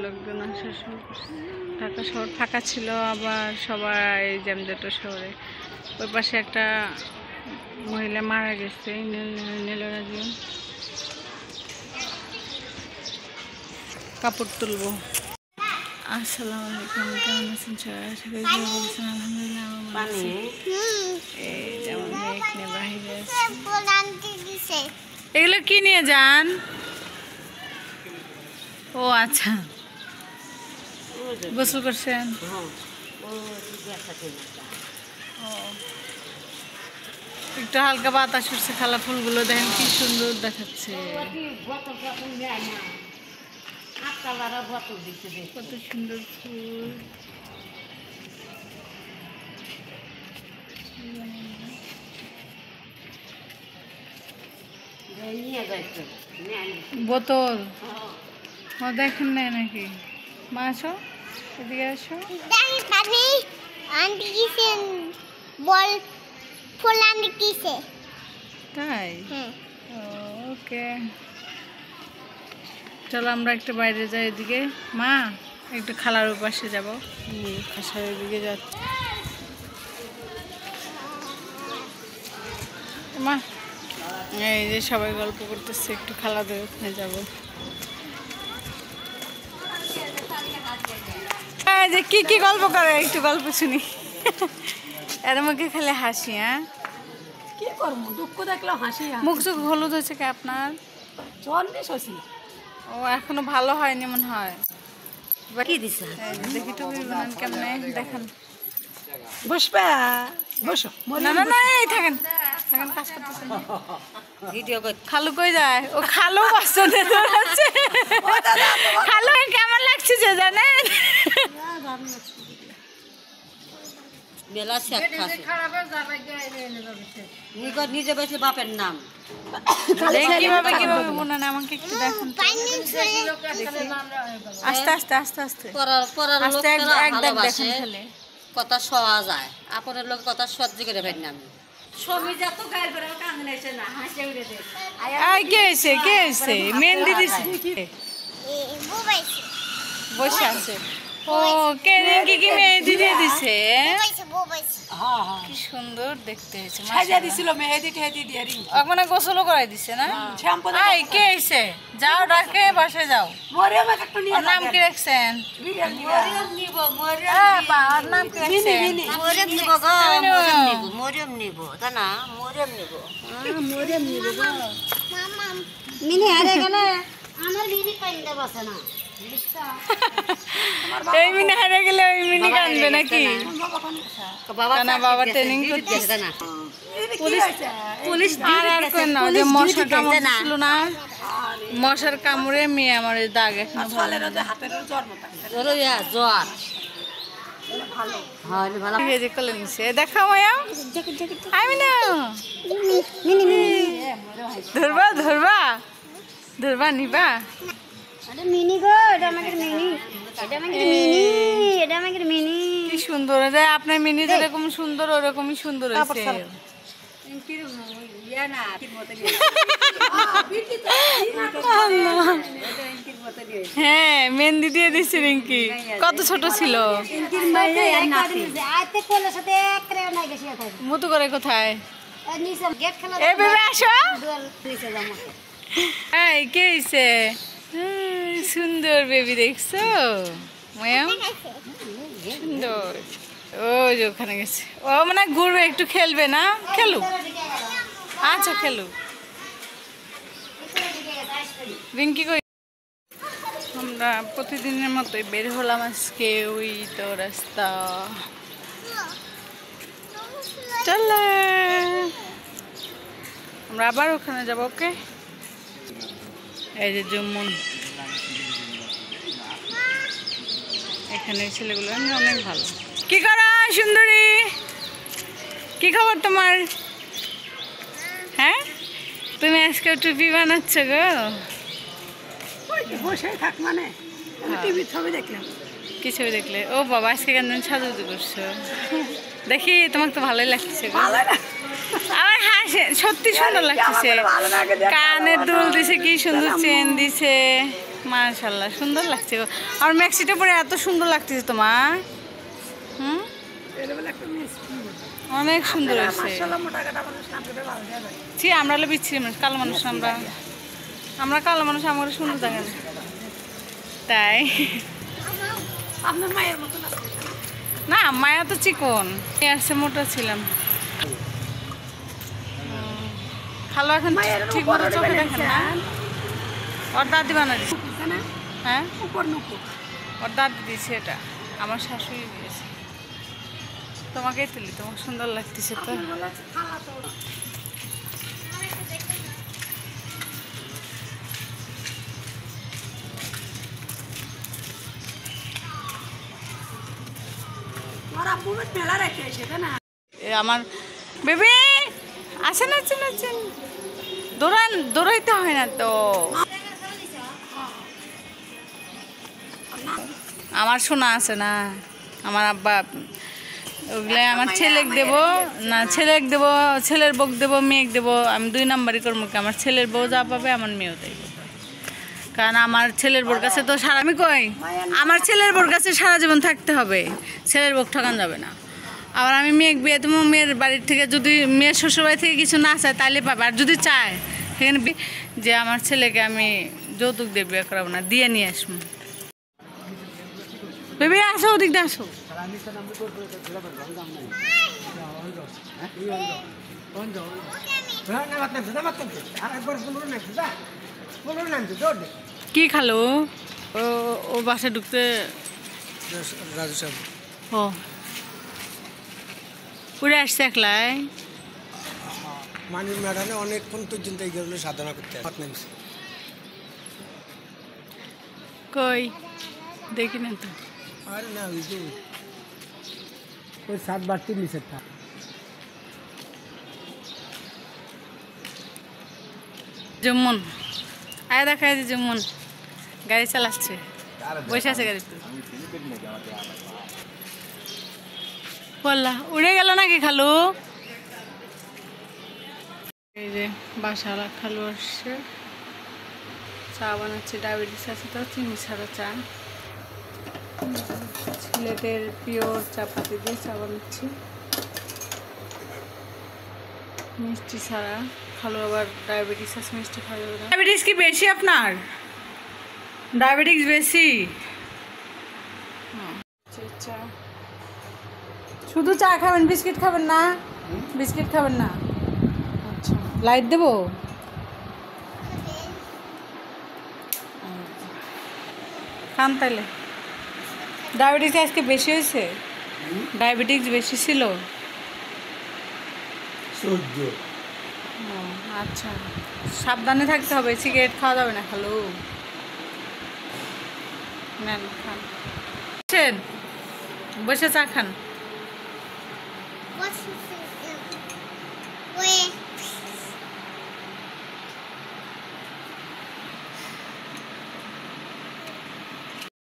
লোকজন আসা শুরু করছে। ঢাকা শহর ফাঁকা ছিল, আবার সবাই জ্যামজট শহরে। ওই পাশে একটা মহিলা মারা গেছে, নীলরাজন। কাপড় তুলবো। আসসালামু আলাইকুম, কেমন আছেন সবাই? আশা করি সবাই বলছেন আলহামদুলিল্লাহ। এই যেমন এখানে বাহিরে আছে। এগুলো কি নিয়ে যান? ও আচ্ছা, গোসল করছেন? একটু হালকা বাতাস উঠছে, খালা ফুলগুলো দেখেন কি সুন্দর দেখাচ্ছে, কত সুন্দর ফুল। বোতল ও দেখেন নাই নাকি? মা আসো, এদিকে আসো। তাই ওকে, চলো আমরা একটু বাইরে যাই। এদিকে মা একটু খালার পাশে যাবো, খাসার দিকে যাচ্ছি। মা এই যে সবাই গল্প করতেছে, একটু খালাদের ওখানে যাবো। এই যে কি কি গল্প করে, একটু গল্প শুনি। এর মুখে খালি হাসি। হ্যাঁ কি করবো, দুঃখ দেখলে হাসি। মুখ চোখ হলুদ হয়েছে কি আপনার? ও এখনো ভালো হয়নি মনে হয়। কি দিছে দেখি টুপি বানান কেমনে দেখেন। বসবা, বসো। না না না, এই থাকেন থাকেন, কাজ করতেছেন। ভিডিও কর। খালু কই যায়? ও খালু বাসনে ধরেছে। খালু কেমন লাগছে যে জানেন? মেলা শেখ খাসি নিকট নিজে বেশি বাপের নাম। কিভাবে কিভাবে মনে না, আমাকে একটু দেখেন। আস্তে আস্তে আস্তে আস্তে পড়ার লোক আস্তে এক দেখ দেখেন খালি। কথা শোয়া যায়, আপনার লোক কথা সহ্য করে ফেলি না আমি। সবই যত গায়ে করে কান্দে এসে না হাসে উড়ে দে। আই কে এসে কে এসে মেহেন্দি দিছে বসে আছে। ও কে রিঙ্কি কি মেহেন্দি দিয়ে দিছে? কি সুন্দর দেখতে হয়েছে, সাজা দিছিল মেহেদি টেহেদি দিয়ে রিঙ্কি। মানে গোসলও করাই দিছে না? আই কে এসে যাও, ডাকে বাসে যাও। মরিয়ম একটা নিয়ে নাম কি রাখছেন? মরিয়ম নিব, মরিয়ম আর নাম কি রাখছেন? মরিয়ম নিব গো, মরিয়ম নিব, মরিয়ম নিব তা না, মরিয়ম নিব, মরিয়ম নিব গো। মিনি হারে গেলে আমার মিনি কান্দে বসে না। এই মিনি হারে গেলে ওই মিনি কাঁদবে নাকি? না বাবা ট্রেনিং করতেছে না। পুলিশ আর আর কই না, যে মশা কামড় ছিল না, মশার কামড়ে মেয়ে আমার দাগ এখনো ভালো। জ্বর ভালো এই যে কোলে নিছে, দেখা মায়া আমি না ধরবা ধরবা ধরবা নিবা। মিনি গো, এটা আমাদের মিনি, এটা আমাদের মিনি, এটা আমাদের মিনি। কি সুন্দর, আপনার মিনি যেরকম সুন্দর ওরকমই সুন্দর হয়েছে। হ্যাঁ মেহেন্দি দিয়ে দিছি রিঙ্কি, কত ছোট ছিল। মতো করে কোথায়? এ বেবে আসো। এই কে হইছে? সুন্দর বেবি দেখছো মায়াম, সুন্দর। ও যে ওখানে গেছে, ও মানে ঘুরবে একটু, খেলবে না? খেলুক, আচ্ছা খেলুক। রিঙ্কি কই? আমরা প্রতিদিনের মতোই বের হলাম আজকে, ওই তো রাস্তা। চলো আমরা আবার ওখানে যাবো। ওকে, এই যে জুমুন, এখানে ছেলেগুলো অনেক ভালো। কি করা সুন্দরী, কি খবর তোমার? হ্যাঁ তুমি আজকে টুপি বানাচ্ছ গো? বসে থাক মানে টিভি ছবি দেখলাম। কি ছবি দেখলে? ও বাবা আজকে কেন সাজুগুজু করছো? দেখি তোমাকে তো ভালোই লাগছে গো। আমার হাসে সত্যি সুন্দর লাগছে, কানের দুল দিছে, কি সুন্দর চেন দিছে। মাশাআল্লাহ সুন্দর লাগছে গো। আর ম্যাক্সিটা পরে এত সুন্দর লাগতেছে তোমার। হুম, অনেক সুন্দর হয়েছে। ছি আমরা হলো বিচ্ছিরি মানুষ, কালো মানুষ আমরা কালো মানুষ, আমার সুন্দর থাকে না তাই। আপনার মায়ের মতো না মায়া তো চিকন, আসছে মোটা ছিলাম। খালো এখন ঠিক মতো চোখে দেখেন না। ওর দাদি বানাই, হ্যাঁ ওর দাদি দিয়েছে, এটা আমার শাশুড়ি দিয়েছে। তোমাকেই তুলি, তোমাকে সুন্দর লাগতেছে তো। আমার বেবি আসেন আছেন আছেন, দৌড়াইতে হয় না তো। আমার সোনা আছে না, আমার আব্বা ওগুলো আমার ছেলেকে দেবো না, ছেলেকে দেবো, ছেলের বউক দেবো, মেয়েকে দেবো। আমি 2 নাম্বারই করবো কি, আমার ছেলের বউ যা পাবে আমার মেয়েও দেবো। কারণ আমার ছেলের বউর কাছে তো সারা, আমি কই আমার ছেলের বউর কাছে সারা জীবন থাকতে হবে, ছেলের বউ ঠকান যাবে না। আবার আমি মেয়েকে বিয়ে দেবো, মেয়ের বাড়ির থেকে যদি মেয়ের শ্বশুরবাড়ি থেকে কিছু না চায় তাহলে পাবে, আর যদি চায় সেখানে যে আমার ছেলেকে আমি যৌতুক দিয়ে বিয়ে করাবো না, দিয়ে নিয়ে আসবো। বেবি আসো, ওদিক দিয়ে আসো। কি খালো ও বাসায় ঢুকতে? রাজু সাহেব ও উড়ে আসছে একলাই। মানির ম্যাডামে অনেকক্ষণ পর্যন্ত এইগুলো সাধনা করতে নামছে। কই দেখি না তো। আর না ওই 7 বাড়তি নিচে থাক। জম্মুন আয় দেখাই যে জম্মুন গাড়ি চালাচ্ছে, বসে আছে গাড়িতে। বললা উড়ে গেল নাকি খালু? এই যে বাসাওয়ালা খালু আসছে, চা বানাচ্ছে, ডায়াবেটিস আছে তো, চিনি ছাড়া চা। ছেলেদের পিওর চাপাতি দিয়ে চা বানাচ্ছি, মিষ্টি ছাড়া। খালু আবার ডায়াবেটিস আছে, মিষ্টি খাওয়া যাবে না। ডায়াবেটিস কি বেশি আপনার? ডায়াবেটিস বেশি? চা, শুধু চা খাবেন, বিস্কিট খাবেন না? বিস্কিট খাবেন না? আচ্ছা লাইট দেবো? খান তাইলে। ডায়াবেটিস আজকে বেশি হয়েছে? ডায়াবেটিস বেশি ছিল? আচ্ছা সাবধানে থাকতে হবে, সিগারেট খাওয়া যাবে না খালু। নেন খান, বসে চা খান।